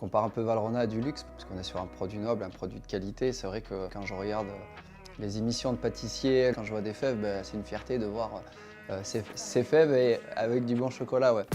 compare un peu Valrhona à du luxe, parce qu'on est sur un produit noble, un produit de qualité. C'est vrai que quand je regarde les émissions de pâtissiers, quand je vois des fèves, c'est une fierté de voir ces fèves et avec du bon chocolat. Ouais.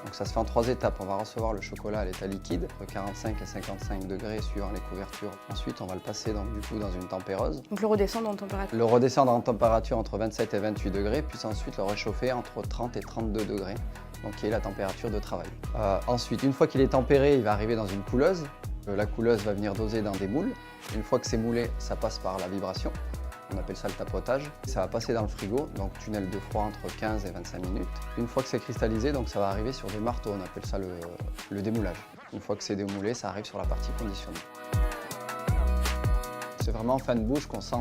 Donc ça se fait en 3 étapes. On va recevoir le chocolat à l'état liquide, entre 45 et 55 degrés suivant les couvertures. Ensuite, on va le passer dans une tempéreuse. Donc le redescendre en température. Le redescendre en température entre 27 et 28 degrés, puis ensuite le réchauffer entre 30 et 32 degrés, donc qui est la température de travail. Ensuite, une fois qu'il est tempéré, il va arriver dans une couleuse. La couleuse va venir doser dans des moules. Une fois que c'est moulé, ça passe par la vibration. On appelle ça le tapotage. Ça va passer dans le frigo, donc tunnel de froid entre 15 et 25 minutes. Une fois que c'est cristallisé, donc ça va arriver sur des marteaux, on appelle ça le démoulage. Une fois que c'est démoulé, ça arrive sur la partie conditionnée. C'est vraiment en fin de bouche qu'on sent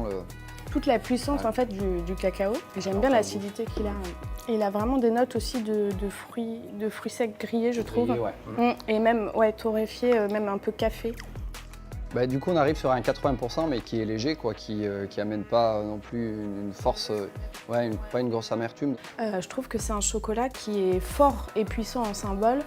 toute la puissance en fait du cacao. J'aime bien l'acidité qu'il a. Il a vraiment des notes aussi de fruits secs grillés, je trouve. Ouais. Et même torréfiés, même un peu café. Du coup, on arrive sur un 80%, mais qui est léger, quoi, qui amène pas non plus une force, pas une grosse amertume. Je trouve que c'est un chocolat qui est fort et puissant en symbole,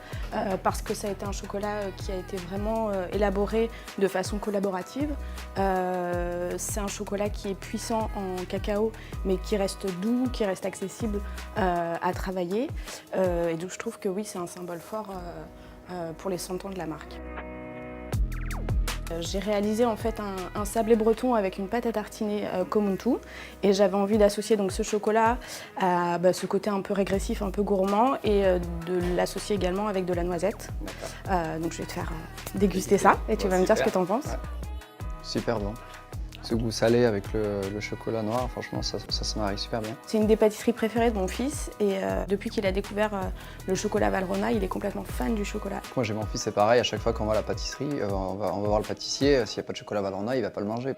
parce que ça a été un chocolat qui a été vraiment élaboré de façon collaborative. C'est un chocolat qui est puissant en cacao, mais qui reste doux, qui reste accessible à travailler. Et donc je trouve que oui, c'est un symbole fort pour les 100 ans de la marque. J'ai réalisé en fait un sablé breton avec une pâte à tartiner Komuntu et j'avais envie d'associer donc ce chocolat à ce côté un peu régressif, un peu gourmand et de l'associer également avec de la noisette. Donc je vais te faire déguster ça et tu vas me dire ce que tu en penses. Ouais. Super bon. Ce goût salé avec le chocolat noir, franchement ça se marie super bien. C'est une des pâtisseries préférées de mon fils et depuis qu'il a découvert le chocolat Valrhona, il est complètement fan du chocolat. Moi j'ai mon fils, c'est pareil, à chaque fois qu'on va à la pâtisserie, on va voir le pâtissier, s'il n'y a pas de chocolat Valrhona, il ne va pas le manger.